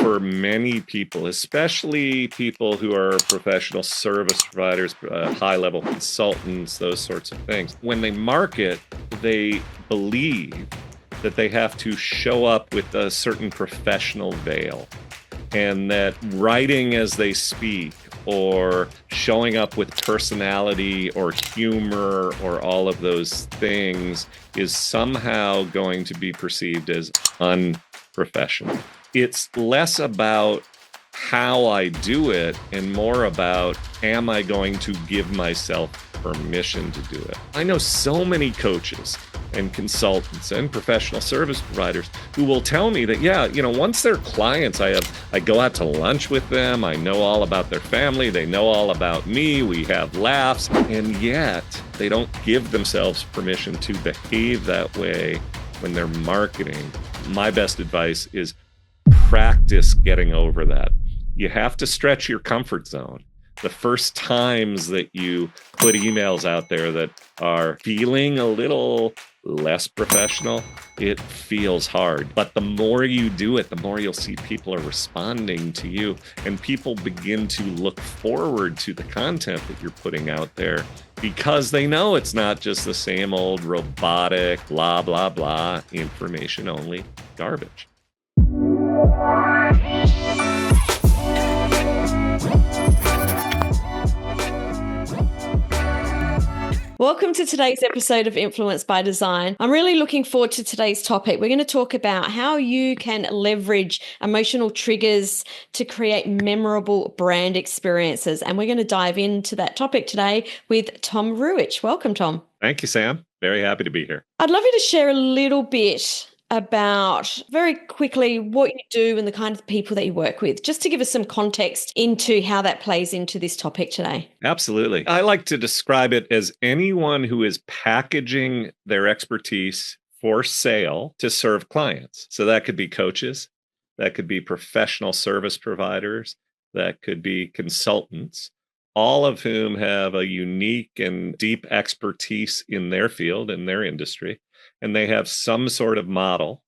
for many people, especially people who are professional service providers, high-level consultants, those sorts of things. When they market, they believe that they have to show up with a certain professional veil, and that writing as they speak or showing up with personality or humor or all of those things is somehow going to be perceived as unprofessional. It's less about how I do it and more about, am I going to give myself permission to do it? I know so many coaches and consultants and professional service providers who will tell me that, once they're clients, I go out to lunch with them, I know all about their family, they know all about me, we have laughs, and yet they don't give themselves permission to behave that way when they're marketing. My best advice is practice getting over that. You have to stretch your comfort zone. The first times that you put emails out there that are feeling a little less professional, it feels hard. But the more you do it, the more you'll see people are responding to you, and people begin to look forward to the content that you're putting out there because they know it's not just the same old robotic, blah, blah, blah, information only garbage. Welcome to today's episode of Influence by Design. I'm really looking forward to today's topic. We're going to talk about how you can leverage emotional triggers to create memorable brand experiences. And we're going to dive into that topic today with Tom Ruwitch. Welcome, Tom. Thank you, Sam. Very happy to be here. I'd love you to share a little bit about, very quickly, what you do and the kind of people that you work with, just to give us some context into how that plays into this topic today. Absolutely. I like to describe it as anyone who is packaging their expertise for sale to serve clients. So that could be coaches, that could be professional service providers, that could be consultants, all of whom have a unique and deep expertise in their field, in their industry. And they have some sort of model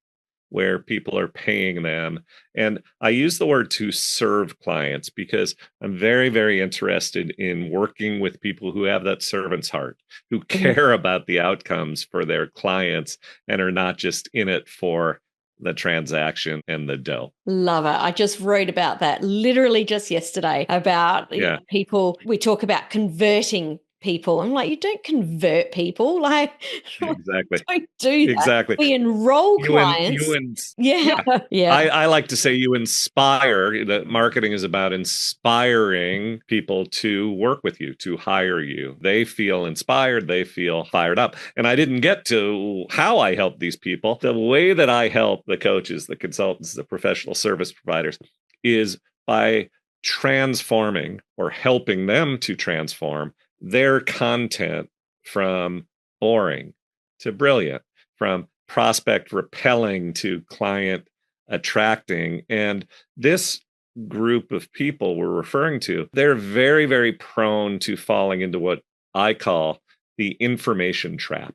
where people are paying them. And I use the word to serve clients because I'm very, very interested in working with people who have that servant's heart, who care about the outcomes for their clients and are not just in it for the transaction and the dough. Love it. I just wrote about that literally just yesterday about people. We talk about converting people. I'm like, you don't convert people. Like, exactly. Don't do that. Exactly. We enroll clients. I like to say you inspire. That marketing is about inspiring people to work with you, to hire you. They feel inspired. They feel fired up. And I didn't get to how I help these people. The way that I help the coaches, the consultants, the professional service providers is by transforming or helping them to transform their content from boring to brilliant, from prospect repelling to client attracting. And this group of people we're referring to, they're very, very prone to falling into what I call the information trap.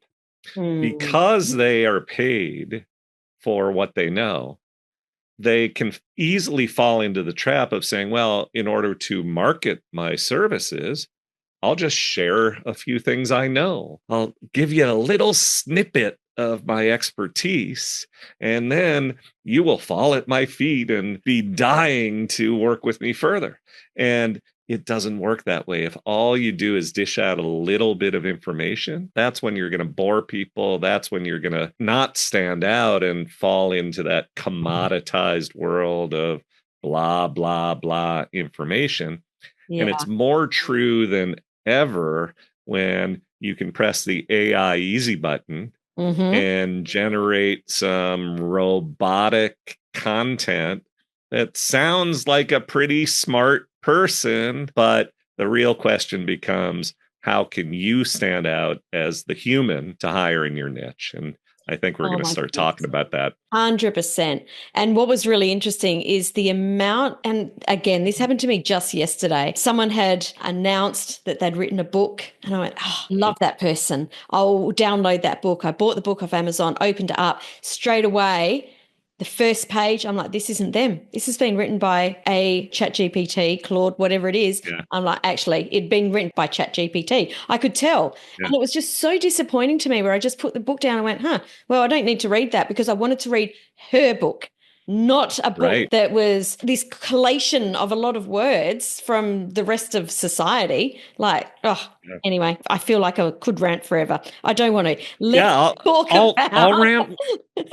Because they are paid for what they know, they can easily fall into the trap of saying, well, in order to market my services, I'll just share a few things I know. I'll give you a little snippet of my expertise, and then you will fall at my feet and be dying to work with me further. And it doesn't work that way. If all you do is dish out a little bit of information, that's when you're going to bore people. That's when you're going to not stand out and fall into that commoditized world of blah, blah, blah information. Yeah. And it's more true than ever when you can press the AI easy button and generate some robotic content that sounds like a pretty smart person, but the real question becomes, how can you stand out as the human to hire in your niche? And I think we're going to start talking about that. 100%. And what was really interesting is the amount, and again, this happened to me just yesterday. Someone had announced that they'd written a book, and I went, love that person. I'll download that book. I bought the book off Amazon, opened it up straight away. the first page, I'm like, this isn't them. This has been written by a ChatGPT, Claude, whatever it is. Yeah. I'm like, actually, it'd been written by ChatGPT. I could tell. Yeah. And it was just so disappointing to me where I just put the book down and went, well, I don't need to read that because I wanted to read her book, not a book Right. that was this collation of a lot of words from the rest of society. Like, anyway, I feel like I could rant forever. I don't want to. Let's talk about.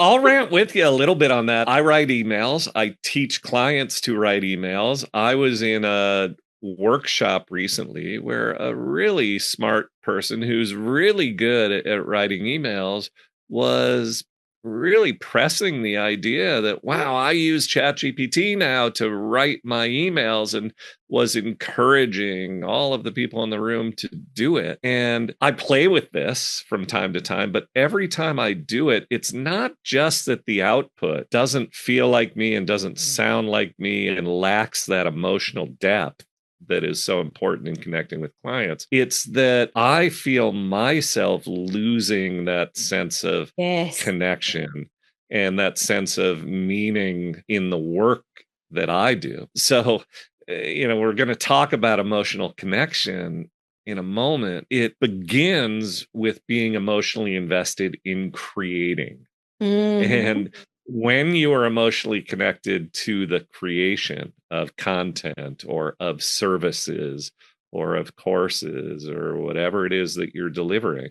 I'll rant with you a little bit on that. I write emails. I teach clients to write emails. I was in a workshop recently where a really smart person who's really good at writing emails was really pressing the idea that, wow, I use ChatGPT now to write my emails, and was encouraging all of the people in the room to do it. And I play with this from time to time, but every time I do it, it's not just that the output doesn't feel like me and doesn't sound like me and lacks that emotional depth that is so important in connecting with clients. It's that I feel myself losing that sense of connection and that sense of meaning in the work that I do. So, we're going to talk about emotional connection in a moment. It begins with being emotionally invested in creating. And when you are emotionally connected to the creation of content or of services or of courses or whatever it is that you're delivering,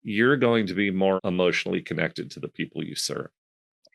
you're going to be more emotionally connected to the people you serve.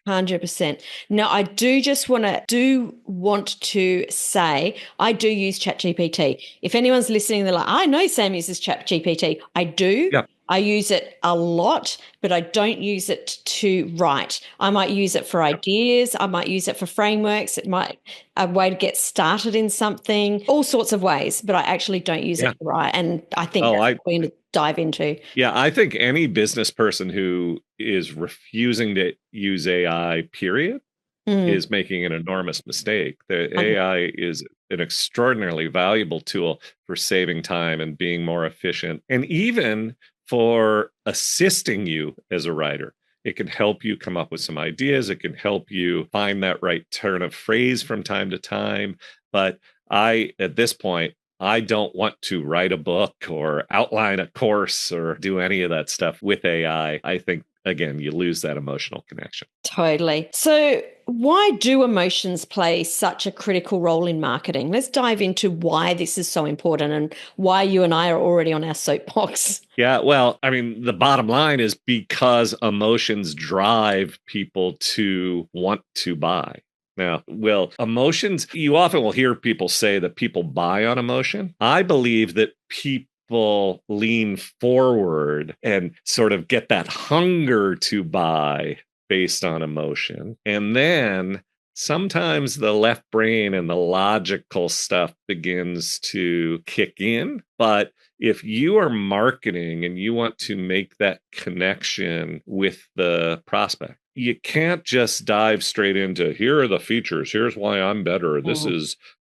100%. Now, I do want to say I do use ChatGPT. If anyone's listening, they're like, I know Sam uses ChatGPT. I do. Yeah. I use it a lot, but I don't use it to write. I might use it for ideas. I might use it for frameworks. It might a way to get started in something, all sorts of ways, but I actually don't use it to write. And I think that's what we're going to dive into. Yeah, I think any business person who is refusing to use AI, period, is making an enormous mistake. The AI is an extraordinarily valuable tool for saving time and being more efficient, and even for assisting you as a writer. It can help you come up with some ideas. It can help you find that right turn of phrase from time to time. But at this point, I don't want to write a book or outline a course or do any of that stuff with AI. I think, again, you lose that emotional connection. Totally. So why do emotions play such a critical role in marketing? Let's dive into why this is so important and why you and I are already on our soapbox. Yeah, well, I mean, the bottom line is because emotions drive people to want to buy. Now, emotions, you often will hear people say that people buy on emotion. I believe that people lean forward and sort of get that hunger to buy based on emotion. And then sometimes the left brain and the logical stuff begins to kick in. But if you are marketing and you want to make that connection with the prospect, you can't just dive straight into, here are the features, here's why I'm better,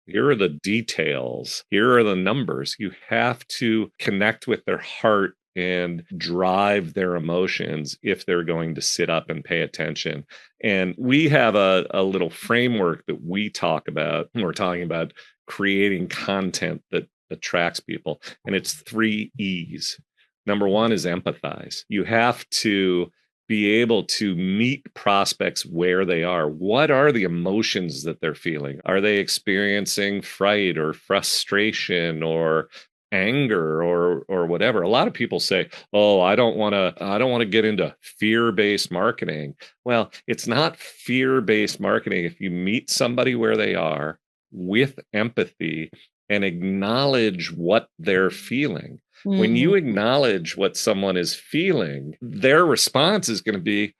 here are the details, here are the numbers. You have to connect with their heart and drive their emotions if they're going to sit up and pay attention. And we have a little framework that we talk about when we're talking about creating content that attracts people. And it's 3 E's. Number 1 is empathize. You have to be able to meet prospects where they are. What are the emotions that they're feeling? Are they experiencing fright or frustration or anger or whatever? A lot of people say, "Oh, I don't want to get into fear-based marketing." Well, it's not fear-based marketing if you meet somebody where they are with empathy and acknowledge what they're feeling. When you acknowledge what someone is feeling, their response is going to be,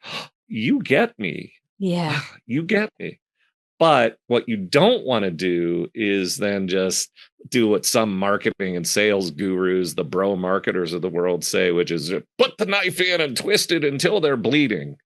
"You get me." Yeah. You get me. But what you don't want to do is then just do what some marketing and sales gurus, the bro marketers of the world say, which is put the knife in and twist it until they're bleeding.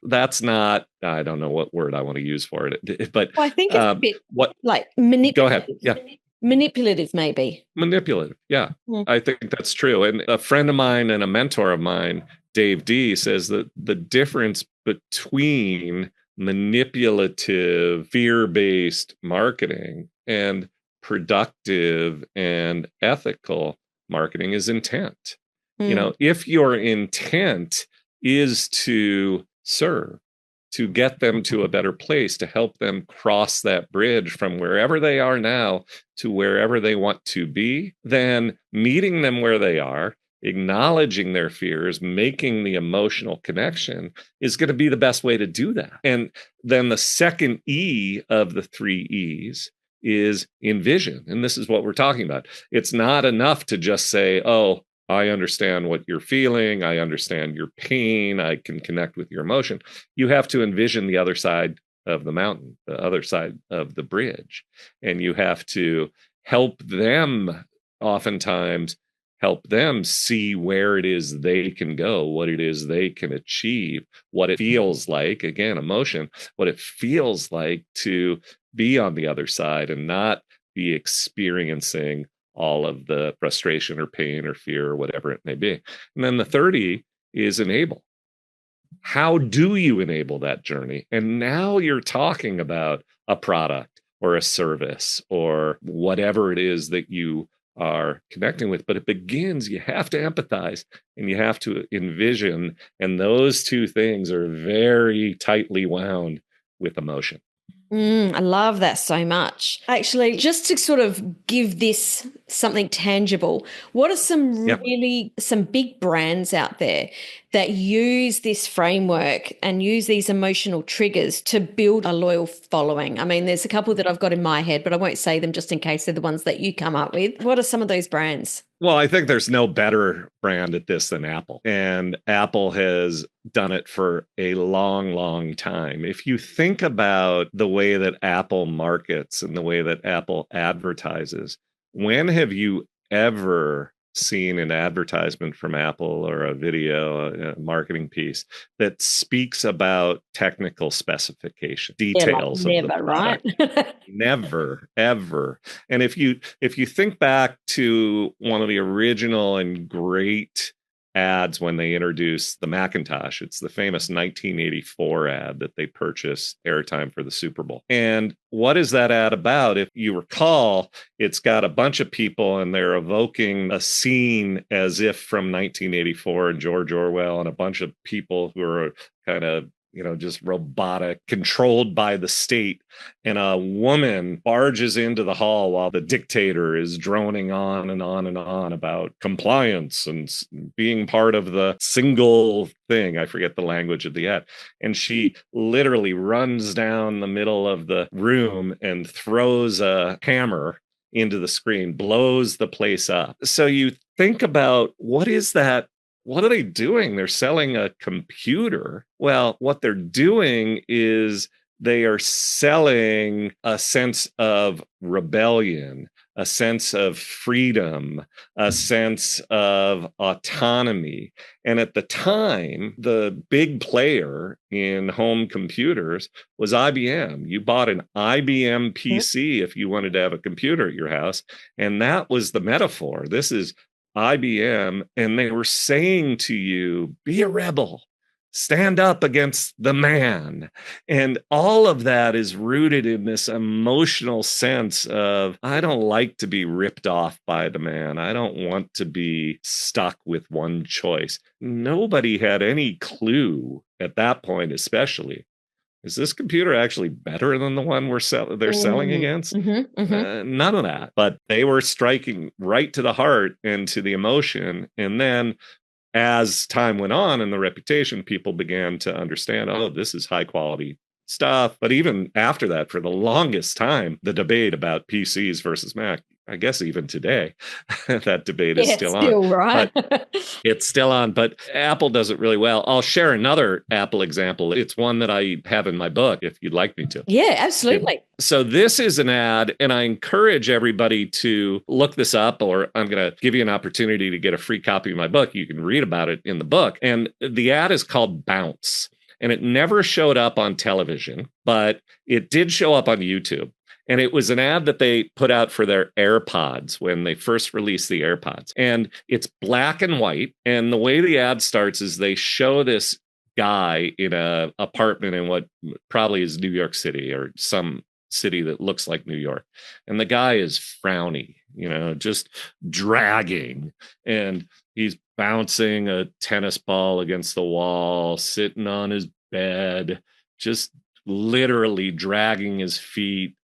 That's not, I don't know what word I want to use for it. But I think it's a bit like manipulative. Go ahead. Yeah. Manipulative, maybe. Manipulative. Yeah. I think that's true. And a friend of mine and a mentor of mine, Dave D, says that the difference between manipulative, fear-based marketing, and productive and ethical marketing is intent. Mm. If your intent is to serve, to get them to a better place, to help them cross that bridge from wherever they are now to wherever they want to be, then meeting them where they are, acknowledging their fears, making the emotional connection is going to be the best way to do that. And then the second E of the three E's is envision. And this is what we're talking about. It's not enough to just say, oh, I understand what you're feeling. I understand your pain. I can connect with your emotion. You have to envision the other side of the mountain, the other side of the bridge. And you have to help them, oftentimes, help them see where it is they can go, what it is they can achieve, what it feels like, again, emotion, what it feels like to be on the other side and not be experiencing all of the frustration or pain or fear or whatever it may be. And then the third E is enable. How do you enable that journey? And now you're talking about a product or a service or whatever it is that you are connecting with. But it begins, you have to empathize and you have to envision. And those two things are very tightly wound with emotion. I love that so much. Actually, just to sort of give this something tangible, what are some big brands out there that use this framework and use these emotional triggers to build a loyal following? I mean, there's a couple that I've got in my head, but I won't say them just in case they're the ones that you come up with. What are some of those brands? Well, I think there's no better brand at this than Apple. And Apple has done it for a long, long time. If you think about the way that Apple markets and the way that Apple advertises, when have you ever seen an advertisement from Apple or a video, a marketing piece that speaks about technical specification, details of the product? Right? Never, ever. And if you think back to one of the original and great ads when they introduced the Macintosh, it's the famous 1984 ad that they purchased airtime for the Super Bowl. And what is that ad about? If you recall, it's got a bunch of people and they're evoking a scene as if from 1984 and George Orwell and a bunch of people who are kind of just robotic, controlled by the state. And a woman barges into the hall while the dictator is droning on and on and on about compliance and being part of the single thing. I forget the language of the ad. And she literally runs down the middle of the room and throws a hammer into the screen, blows the place up. So you think about what is that? What are they doing? They're selling a computer. Well, what they're doing is they are selling a sense of rebellion, a sense of freedom, a sense of autonomy. And at the time, the big player in home computers was IBM. You bought an IBM PC if you wanted to have a computer at your house. And that was the metaphor. This is IBM, and they were saying to you, be a rebel, stand up against the man. And all of that is rooted in this emotional sense of, I don't like to be ripped off by the man. I don't want to be stuck with one choice. Nobody had any clue at that point, especially. Is this computer actually better than the one they're selling against? None of that. But they were striking right to the heart and to the emotion. And then as time went on and the reputation, people began to understand, oh, this is high quality stuff. But even after that, for the longest time, the debate about PCs versus Mac, I guess even today, that debate is still on. Right? But it's still on, but Apple does it really well. I'll share another Apple example. It's one that I have in my book, if you'd like me to. Yeah, absolutely. So this is an ad, and I encourage everybody to look this up, or I'm going to give you an opportunity to get a free copy of my book. You can read about it in the book. And the ad is called Bounce. And it never showed up on television, but it did show up on YouTube. And it was an ad that they put out for their AirPods when they first released the AirPods. And it's black and white. And the way the ad starts is they show this guy in a apartment in what probably is New York City or some city that looks like New York. And the guy is frowny, just dragging. And he's bouncing a tennis ball against the wall, sitting on his bed, just literally dragging his feet.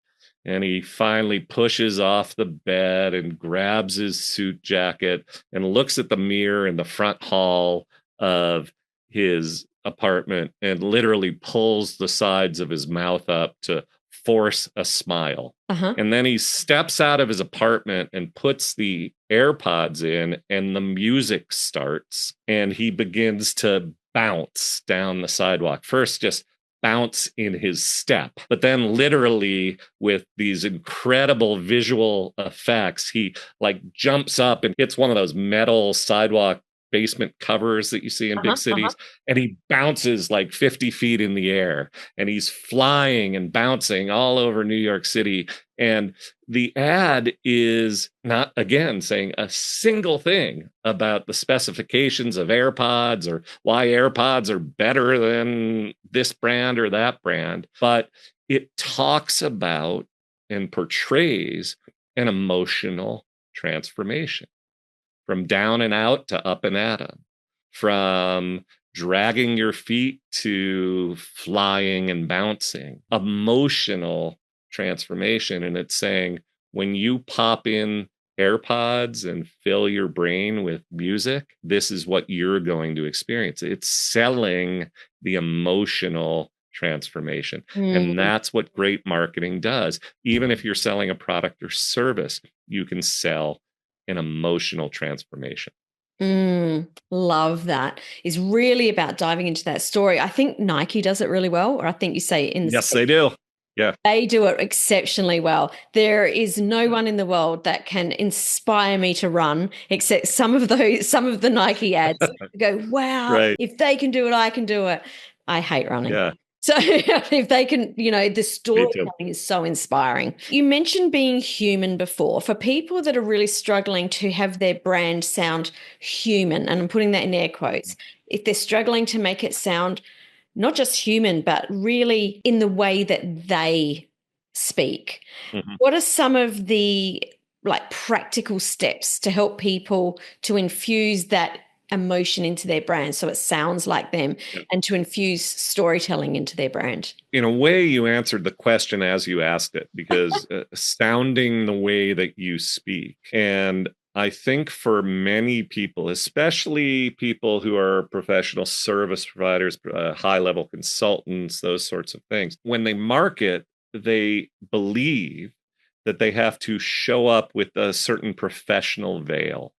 And he finally pushes off the bed and grabs his suit jacket and looks at the mirror in the front hall of his apartment and literally pulls the sides of his mouth up to force a smile. And then he steps out of his apartment and puts the AirPods in, and the music starts, and he begins to bounce down the sidewalk. First, just bounce in his step, but then literally with these incredible visual effects, he like jumps up and hits one of those metal sidewalk basement covers that you see in big cities, and he bounces like 50 feet in the air, and he's flying and bouncing all over New York City. And the ad is not, again, saying a single thing about the specifications of AirPods or why AirPods are better than this brand or that brand, but it talks about and portrays an emotional transformation from down and out to up and at 'em, from dragging your feet to flying and bouncing. Emotional transformation. And it's saying when you pop in AirPods and fill your brain with music, this is what you're going to experience. It's selling the emotional transformation. And that's what great marketing does. Even if you're selling a product or service, you can sell an emotional transformation. Love that. It's really about diving into that story. I think Nike does it really well, or I think you say in the Yes, they do. Yeah. They do it exceptionally well. There is no one in the world that can inspire me to run except some of the Nike ads. I go, wow, Right. if they can do it, I can do it. I hate running. Yeah. So if they can, the storytelling is so inspiring. You mentioned being human before. For people that are really struggling to have their brand sound human, and I'm putting that in air quotes, if they're struggling to make it sound not just human, but really in the way that they speak, what are some of the practical steps to help people to infuse that emotion into their brand so it sounds like them and to infuse storytelling into their brand? In a way, you answered the question as you asked it, because sounding the way that you speak. And I think for many people, especially people who are professional service providers, high-level consultants, those sorts of things, when they market, they believe that they have to show up with a certain professional veil,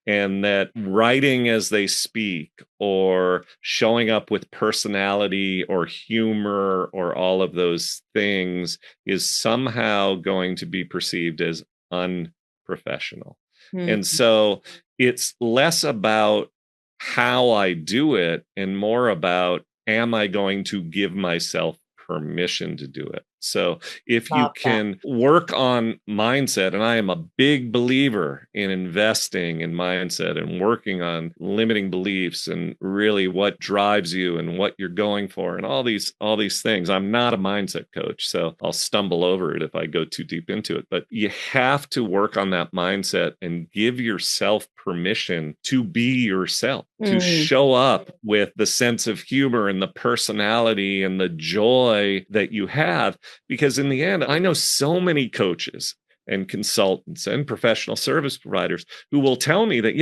and that writing as they speak or showing up with personality or humor or all of those things is somehow going to be perceived as unprofessional. And so it's less about how I do it and more about, am I going to give myself permission to do it? So if you can work on mindset, and I am a big believer in investing in mindset and working on limiting beliefs and really what drives you and what you're going for and all these things. I'm not a mindset coach, so I'll stumble over it if I go too deep into it. But you have to work on that mindset and give yourself permission to be yourself, to show up with the sense of humor and the personality and the joy that you have. Because in the end, I know so many coaches and consultants and professional service providers who will tell me that,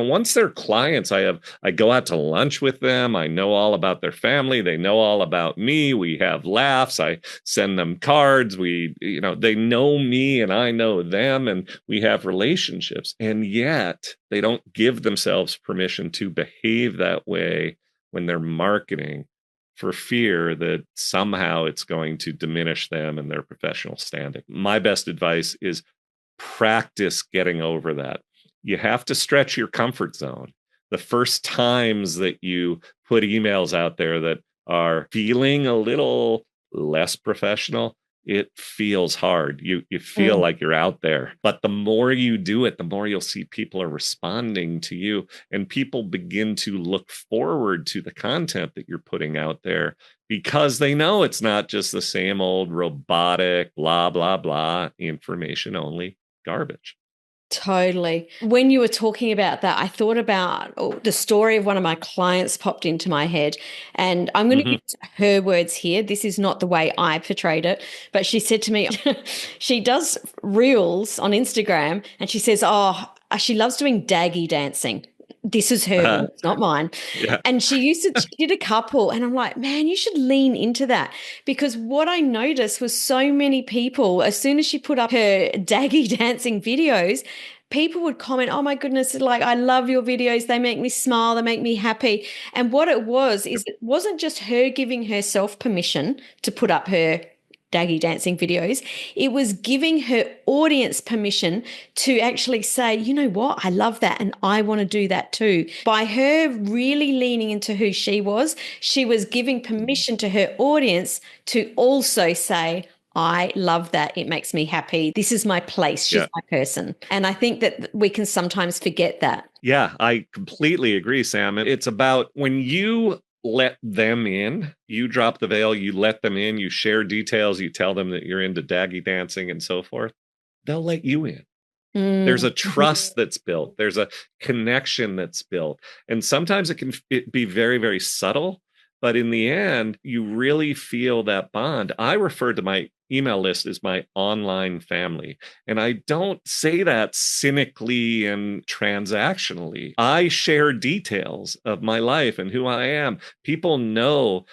once they're clients, I go out to lunch with them. I know all about their family. They know all about me. We have laughs. I send them cards. They know me and I know them, and we have relationships. And yet they don't give themselves permission to behave that way when they're marketing, for fear that somehow it's going to diminish them and their professional standing. My best advice is practice getting over that. You have to stretch your comfort zone. The first times that you put emails out there that are feeling a little less professional, it feels hard. You feel like you're out there. But the more you do it, the more you'll see people are responding to you, and people begin to look forward to the content that you're putting out there because they know it's not just the same old robotic, blah, blah, blah, information only garbage. Totally. When you were talking about that, I thought about the story of one of my clients popped into my head. And I'm going to use her words here. This is not the way I portrayed it. But she said to me, she does reels on Instagram and she says, oh, she loves doing daggy dancing. This is her words, not mine. Yeah. And she did a couple, and I'm like, man, you should lean into that. Because what I noticed was so many people, as soon as she put up her daggy dancing videos, people would comment, oh my goodness, like, I love your videos. They make me smile. They make me happy. And what it was, is it wasn't just her giving herself permission to put up her daggy dancing videos. It was giving her audience permission to actually say, you know what, I love that and I want to do that too. By her really leaning into who she was giving permission to her audience to also say, I love that. It makes me happy. This is my place. She's my person. And I think that we can sometimes forget that. Yeah, I completely agree, Sam. It's about when you let them in, you drop the veil, you let them in, you share details, you tell them that you're into daggy dancing and so forth, they'll let you in. There's a trust that's built. There's a connection that's built. And sometimes it can be very, very subtle, but in the end, you really feel that bond. I refer to my email list as my online family. And I don't say that cynically and transactionally. I share details of my life and who I am. People know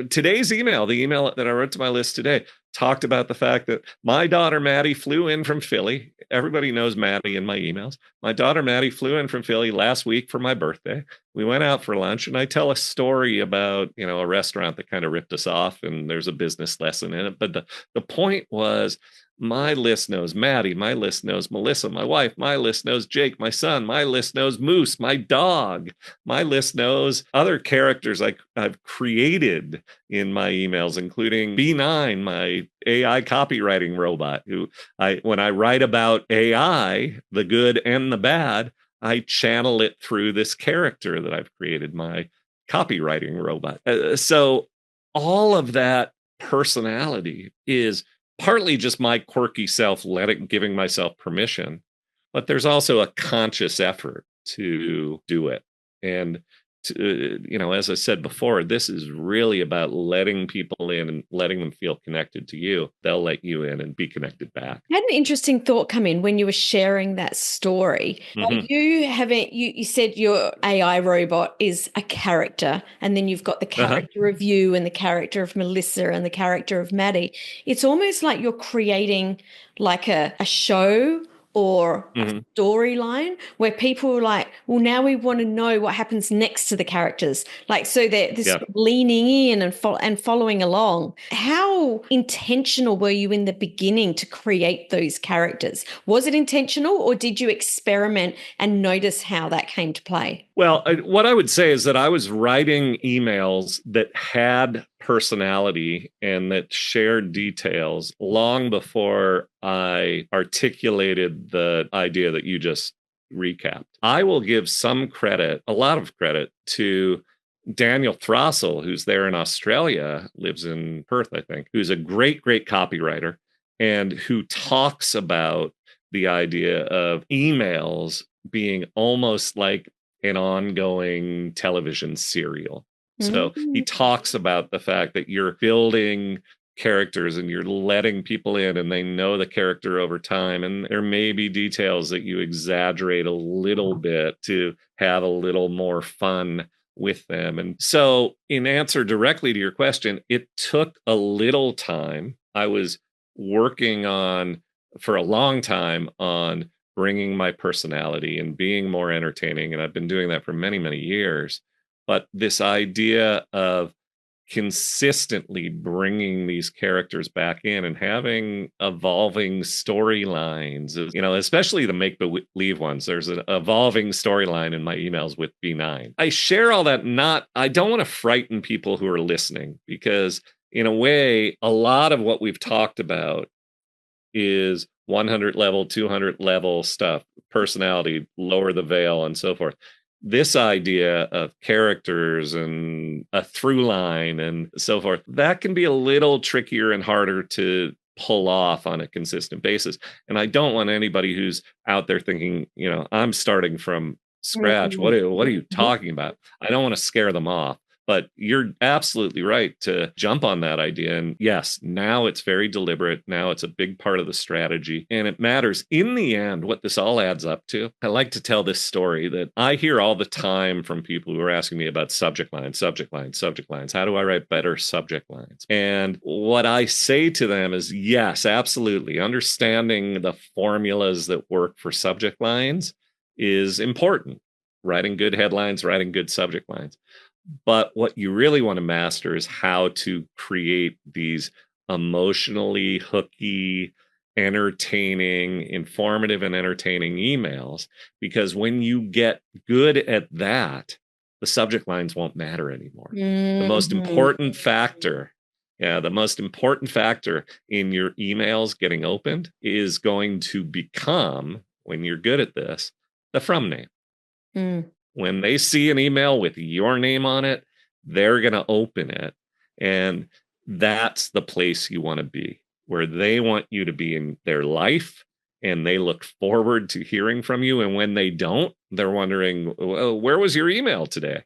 today's email, the email that I wrote to my list today, talked about the fact that my daughter Maddie flew in from Philly. Everybody knows Maddie in my emails. My daughter Maddie flew in from Philly last week for my birthday. We went out for lunch, and I tell a story about, a restaurant that kind of ripped us off, and there's a business lesson in it. But the point was, my list knows Maddie. My list knows Melissa, my wife. My list knows Jake, my son. My list knows Moose, my dog. My list knows other characters I've created in my emails, including B9, my AI copywriting robot, who when I write about AI, the good and the bad, I channel it through this character that I've created, my copywriting robot. So all of that personality is partly just my quirky self giving myself permission, but there's also a conscious effort to do it. And as I said before, this is really about letting people in and letting them feel connected to you. They'll let you in and be connected back. I had an interesting thought come in when you were sharing that story. You said your AI robot is a character, and then you've got the character of you and the character of Melissa and the character of Maddie. It's almost like you're creating like a show or a storyline where people are like, well, now we want to know what happens next to the characters. Like, so they're leaning in and following along. How intentional were you in the beginning to create those characters? Was it intentional, or did you experiment and notice how that came to play? Well, what I would say is that I was writing emails that had personality and that shared details long before I articulated the idea that you just recapped. I will give some credit, a lot of credit, to Daniel Throssell, who's there in Australia, lives in Perth, I think, who's a great, great copywriter and who talks about the idea of emails being almost like an ongoing television serial. So he talks about the fact that you're building characters and you're letting people in and they know the character over time. And there may be details that you exaggerate a little bit to have a little more fun with them. And so in answer directly to your question, it took a little time. I was working for a long time on bringing my personality and being more entertaining. And I've been doing that for many, many years. But this idea of consistently bringing these characters back in and having evolving storylines, especially the make-believe ones. There's an evolving storyline in my emails with B9. I share all that I don't want to frighten people who are listening, because in a way, a lot of what we've talked about is 100 level, 200 level stuff, personality, lower the veil, and so forth. This idea of characters and a through line and so forth, that can be a little trickier and harder to pull off on a consistent basis. And I don't want anybody who's out there thinking, I'm starting from scratch. What are you talking about? I don't want to scare them off. But you're absolutely right to jump on that idea. And yes, now it's very deliberate. Now it's a big part of the strategy. And it matters. In the end, what this all adds up to, I like to tell this story that I hear all the time from people who are asking me about subject lines, subject lines, subject lines. How do I write better subject lines? And what I say to them is, yes, absolutely. Understanding the formulas that work for subject lines is important. Writing good headlines, writing good subject lines. But what you really want to master is how to create these emotionally hooky, entertaining, informative, and entertaining emails. Because when you get good at that, the subject lines won't matter anymore. The most important factor, the most important factor in your emails getting opened is going to become, when you're good at this, the from name. When they see an email with your name on it, they're going to open it. And that's the place you want to be, where they want you to be in their life and they look forward to hearing from you. And when they don't, they're wondering, well, where was your email today?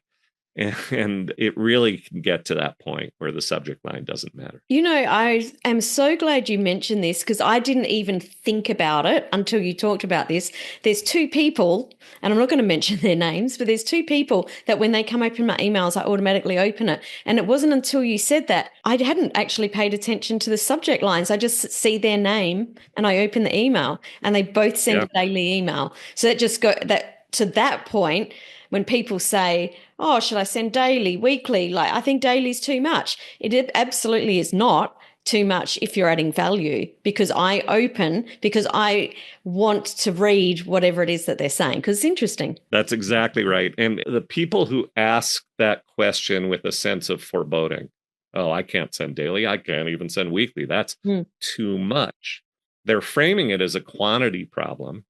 And it really can get to that point where the subject line doesn't matter. I am so glad you mentioned this because I didn't even think about it until you talked about this. There's two people, and I'm not going to mention their names, but there's two people that when they come open my emails, I automatically open it. And it wasn't until you said that I hadn't actually paid attention to the subject lines. I just see their name and I open the email and they both send a daily email. So that just to that point, when people say, oh, should I send daily, weekly? Like, I think daily is too much. It absolutely is not too much if you're adding value because I want to read whatever it is that they're saying because it's interesting. That's exactly right. And the people who ask that question with a sense of foreboding, oh, I can't send daily. I can't even send weekly. That's too much. They're framing it as a quantity problem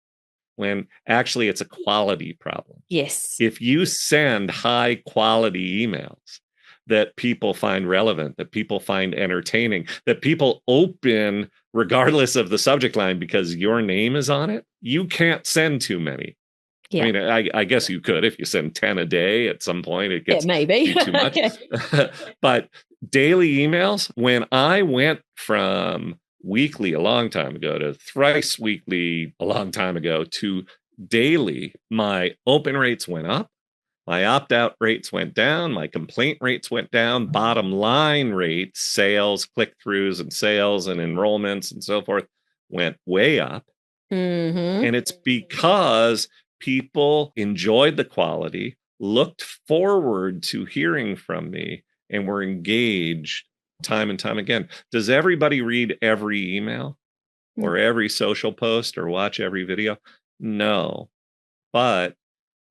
when actually it's a quality problem. Yes. If you send high quality emails that people find relevant, that people find entertaining, that people open regardless of the subject line because your name is on it, you can't send too many. Yeah. I mean, I guess you could if you send 10 a day at some point, it gets maybe too much. But daily emails, when I went from weekly a long time ago to thrice weekly a long time ago to daily, my open rates went up, my opt-out rates went down, my complaint rates went down, bottom line rates, sales, click-throughs and sales and enrollments and so forth went way up. And it's because people enjoyed the quality, looked forward to hearing from me, and were engaged time and time again. Does everybody read every email or every social post or watch every video? No. But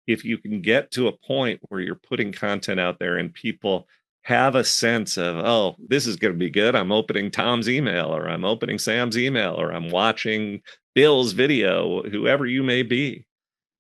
if you can get to a point where you're putting content out there and people have a sense of, oh, this is going to be good. I'm opening Tom's email or I'm opening Sam's email or I'm watching Bill's video, whoever you may be.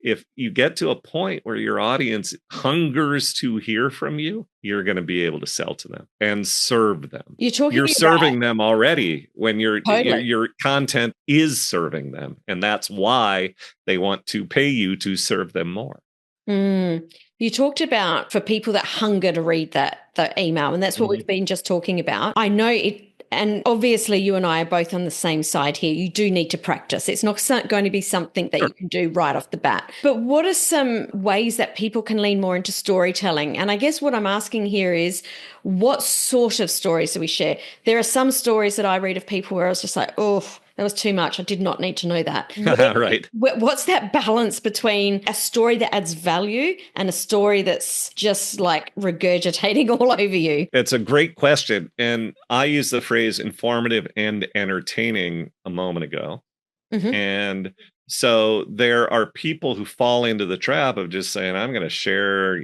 If you get to a point where your audience hungers to hear from you, you're going to be able to sell to them and serve them. You're serving them already when your content is serving them. And that's why they want to pay you to serve them more. You talked about for people that hunger to read the email, and that's what we've been just talking about. I know it. And obviously you and I are both on the same side here. You do need to practice. It's not going to be something that you can do right off the bat. But what are some ways that people can lean more into storytelling? And I guess what I'm asking here is, what sort of stories do we share? There are some stories that I read of people where I was just like, oh, that was too much. I did not need to know that. Right. What's that balance between a story that adds value and a story that's just like regurgitating all over you? It's a great question. And I used the phrase informative and entertaining a moment ago. And so there are people who fall into the trap of just saying, I'm going to share,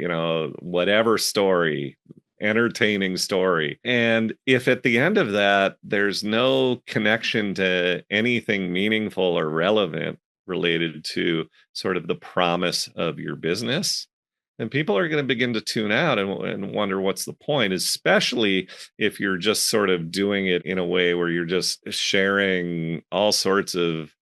whatever story entertaining story. And if at the end of that, there's no connection to anything meaningful or relevant related to sort of the promise of your business, then people are going to begin to tune out and wonder what's the point, especially if you're just sort of doing it in a way where you're just sharing all sorts of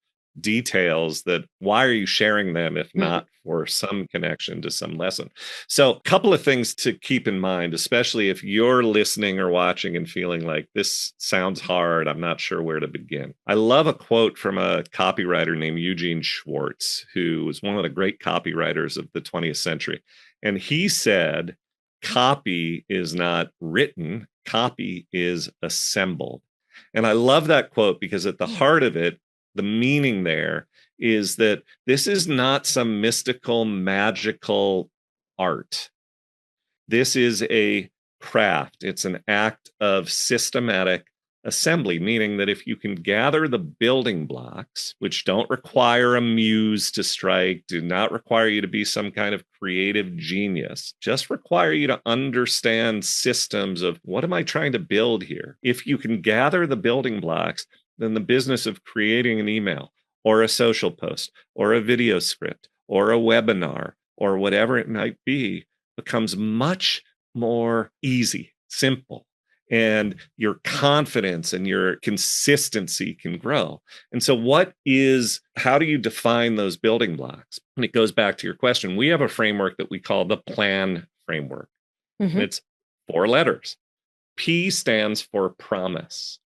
details that why are you sharing them if not for some connection to some lesson? So a couple of things to keep in mind, especially if you're listening or watching and feeling like this sounds hard, I'm not sure where to begin. I love a quote from a copywriter named Eugene Schwartz, who was one of the great copywriters of the 20th century. And he said, copy is not written, copy is assembled. And I love that quote because at the heart of it, the meaning there is that this is not some mystical, magical art. This is a craft. It's an act of systematic assembly, meaning that if you can gather the building blocks, which don't require a muse to strike, do not require you to be some kind of creative genius, just require you to understand systems of what am I trying to build here? If you can gather the building blocks, then the business of creating an email or a social post or a video script or a webinar or whatever it might be becomes much more easy, simple, and your confidence and your consistency can grow. And so how do you define those building blocks? And it goes back to your question. We have a framework that we call the PLAN framework. And it's 4 letters. P stands for promise.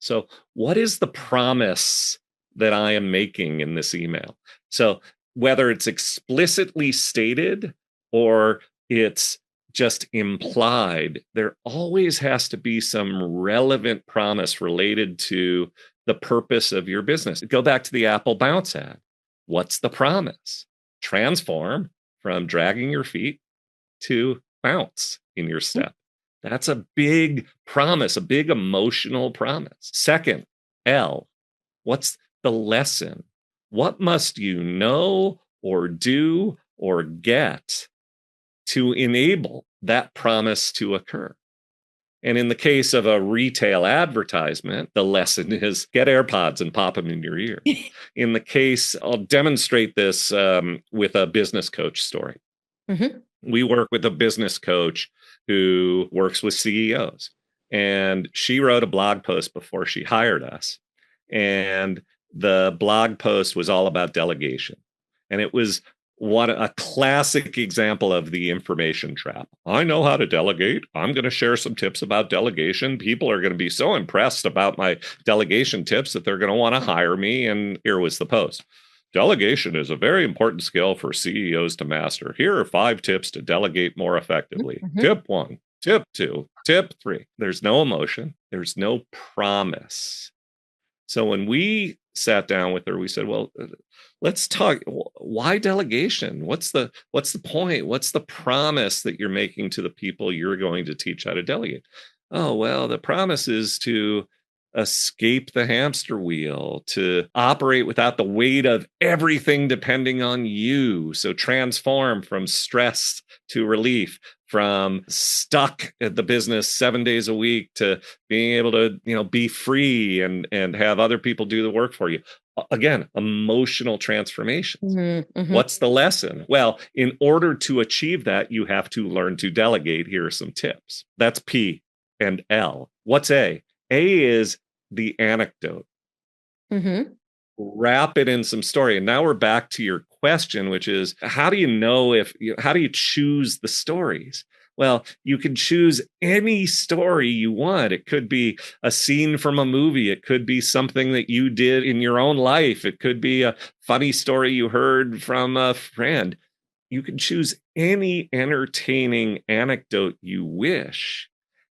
So what is the promise that I am making in this email? So whether it's explicitly stated or it's just implied, there always has to be some relevant promise related to the purpose of your business. Go back to the Apple Bounce ad. What's the promise? Transform from dragging your feet to bounce in your step. That's a big promise, a big emotional promise. Second, L, what's the lesson? What must you know or do or get to enable that promise to occur? And in the case of a retail advertisement, the lesson is get AirPods and pop them in your ear. In the case, I'll demonstrate this with a business coach story. We work with a business coach who works with CEOs. And she wrote a blog post before she hired us. And the blog post was all about delegation. And it was a classic example of the information trap. I know how to delegate. I'm going to share some tips about delegation. People are going to be so impressed about my delegation tips that they're going to want to hire me. And here was the post. Delegation is a very important skill for CEOs to master. Here are 5 tips to delegate more effectively. Tip 1, tip 2, tip 3. There's no emotion. There's no promise. So when we sat down with her, we said, well, let's talk. Why delegation? What's the point? What's the promise that you're making to the people you're going to teach how to delegate? Oh, well, the promise is to escape the hamster wheel, to operate without the weight of everything depending on you. So transform from stress to relief, from stuck at the business 7 days a week to being able to, be free and have other people do the work for you. Again, emotional transformations. What's the lesson? Well, in order to achieve that, you have to learn to delegate. Here are some tips. That's P and L. What's A? A is the anecdote. Wrap it in some story. And now we're back to your question, which is how do you choose the stories? Well, you can choose any story you want. It could be a scene from a movie. It could be something that you did in your own life. It could be a funny story you heard from a friend. You can choose any entertaining anecdote you wish,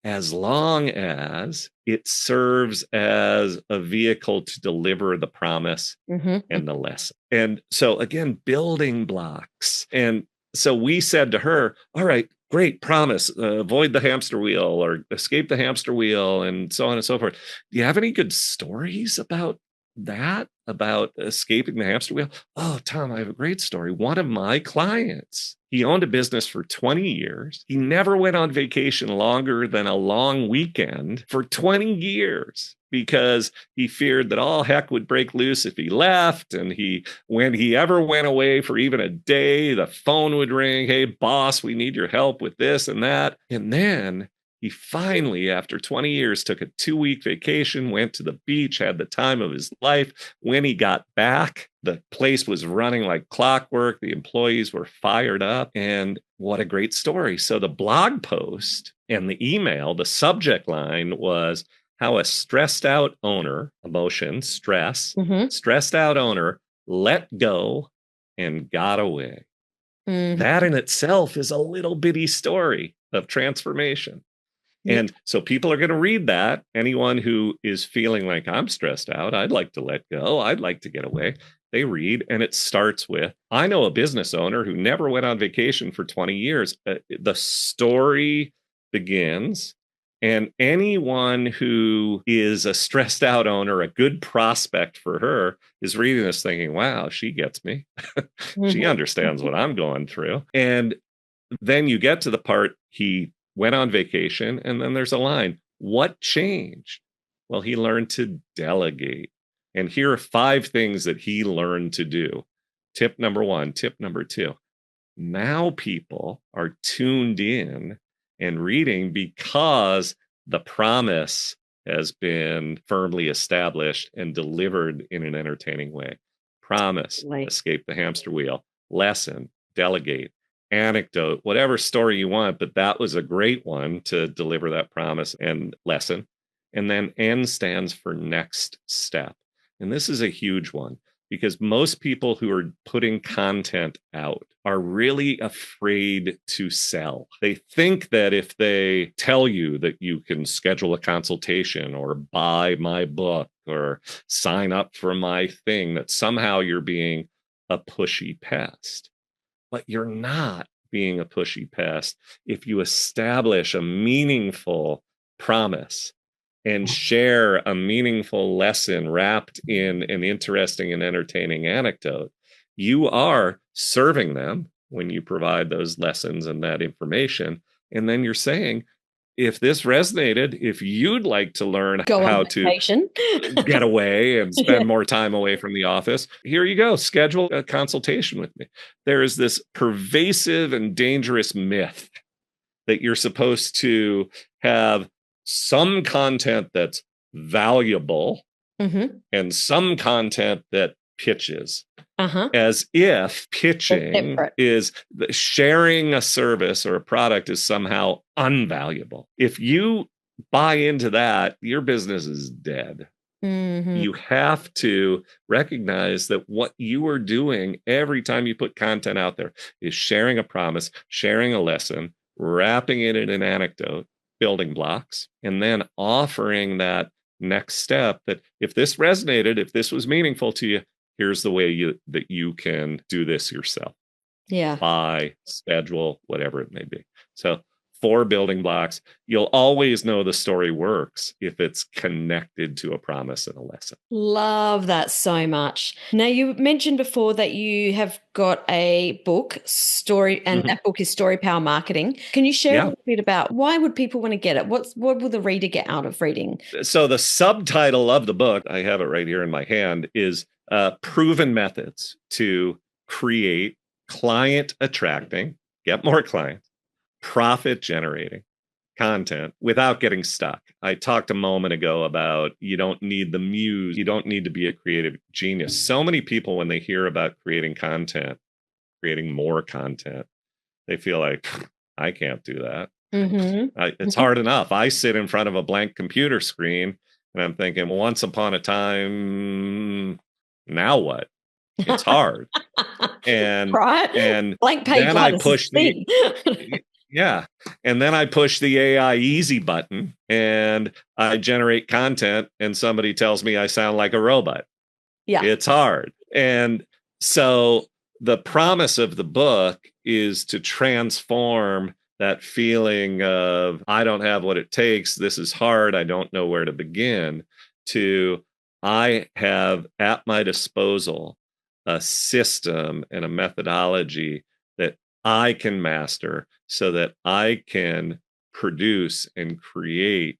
as long as it serves as a vehicle to deliver the promise and the lesson. And so again, building blocks. And so we said to her, all right, great promise, avoid the hamster wheel or escape the hamster wheel and so on and so forth. Do you have any good stories about that about escaping the hamster wheel. Oh, Tom, I have a great story. One of my clients, he owned a business for 20 years. He never went on vacation longer than a long weekend for 20 years because he feared that all heck would break loose if he left. And when he ever went away for even a day, the phone would ring. Hey, boss, we need your help with this and that. And then he finally, after 20 years, took a 2-week vacation, went to the beach, had the time of his life. When he got back, the place was running like clockwork. The employees were fired up. And what a great story. So the blog post and the email, the subject line was how a stressed out owner, emotion, stress, stressed out owner let go and got away. That in itself is a little bitty story of transformation. And so people are going to read that. Anyone who is feeling like I'm stressed out, I'd like to let go, I'd like to get away. They read, and it starts with, I know a business owner who never went on vacation for 20 years. The story begins, and anyone who is a stressed out owner, a good prospect for her, is reading this thinking, wow, she gets me. She understands what I'm going through. And then you get to the part he went on vacation, and then there's a line. What changed? Well, he learned to delegate. And here are 5 things that he learned to do. Tip number 1, tip number 2. Now people are tuned in and reading because the promise has been firmly established and delivered in an entertaining way. Promise, escape the hamster wheel. Lesson, delegate. Anecdote, whatever story you want, but that was a great one to deliver that promise and lesson. And then N stands for next step. And this is a huge one because most people who are putting content out are really afraid to sell. They think that if they tell you that you can schedule a consultation or buy my book or sign up for my thing, that somehow you're being a pushy pest. But you're not being a pushy pest if you establish a meaningful promise and share a meaningful lesson wrapped in an interesting and entertaining anecdote. You are serving them when you provide those lessons and that information. And then you're saying, if this resonated, if you'd like to learn how to get away and spend more time away from the office, here you go. Schedule a consultation with me. There is this pervasive and dangerous myth that you're supposed to have some content that's valuable and some content that pitches. As if pitching is sharing a service or a product is somehow unvaluable. If you buy into that, your business is dead. You have to recognize that what you are doing every time you put content out there is sharing a promise, sharing a lesson, wrapping it in an anecdote, building blocks, and then offering that next step that if this resonated, if this was meaningful to you, here's the way that you can do this yourself. Buy, schedule, whatever it may be. So 4 building blocks. You'll always know the story works if it's connected to a promise and a lesson. Love that so much. Now, you mentioned before that you have got a book, and that book is Story Power Marketing. Can you share a little bit about why would people want to get it? What will the reader get out of reading? So the subtitle of the book, I have it right here in my hand, is Proven Methods to Create Client Attracting, get more clients, profit generating content without getting stuck. I talked a moment ago about you don't need the muse. You don't need to be a creative genius. So many people, when they hear about creating content, creating more content, they feel like, I can't do that. It's hard enough. I sit in front of a blank computer screen and I'm thinking, once upon a time, now what? It's hard. And blank page, then I push and then I push the AI easy button and I generate content and somebody tells me I sound like a robot. It's hard. And so the promise of the book is to transform that feeling of, I don't have what it takes, this is hard, I don't know where to begin, to I have at my disposal a system and a methodology that I can master so that I can produce and create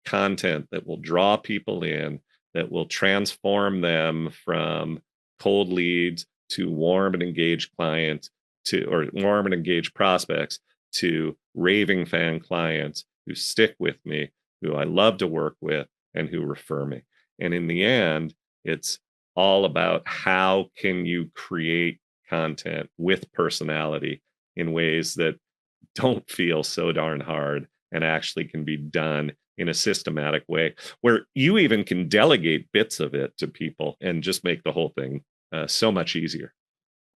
content that will draw people in, that will transform them from cold leads to warm and engaged clients to, or warm and engaged prospects to raving fan clients who stick with me, who I love to work with, and who refer me. And in the end, it's all about how can you create content with personality in ways that don't feel so darn hard and actually can be done in a systematic way where you even can delegate bits of it to people and just make the whole thing so much easier.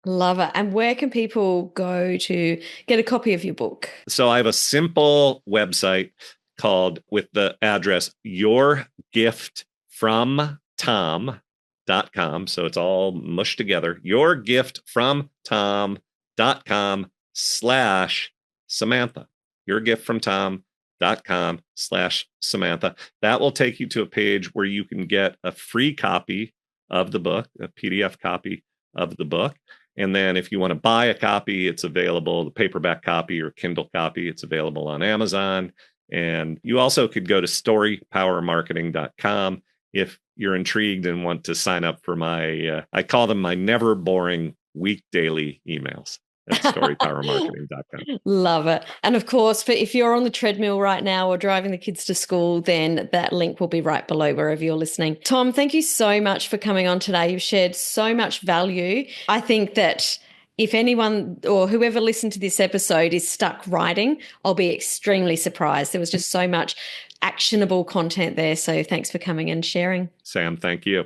Love it. And where can people go to get a copy of your book? So I have a simple website called, with the address, yourgiftfromtom.com. So it's all mushed together. yourgiftfromtom.com/Samantha. yourgiftfromtom.com/Samantha. That will take you to a page where you can get a free copy of the book, a PDF copy of the book. And then if you want to buy a copy, it's available, the paperback copy or Kindle copy, it's available on Amazon. And you also could go to storypowermarketing.com if you're intrigued and want to sign up for my, I call them my never boring week daily emails at storypowermarketing.com. Love it. And of course, if you're on the treadmill right now or driving the kids to school, then that link will be right below wherever you're listening. Tom, thank you so much for coming on today. You've shared so much value. I think that if anyone or whoever listened to this episode is stuck writing, I'll be extremely surprised. There was just so much actionable content there. So thanks for coming and sharing. Sam, thank you.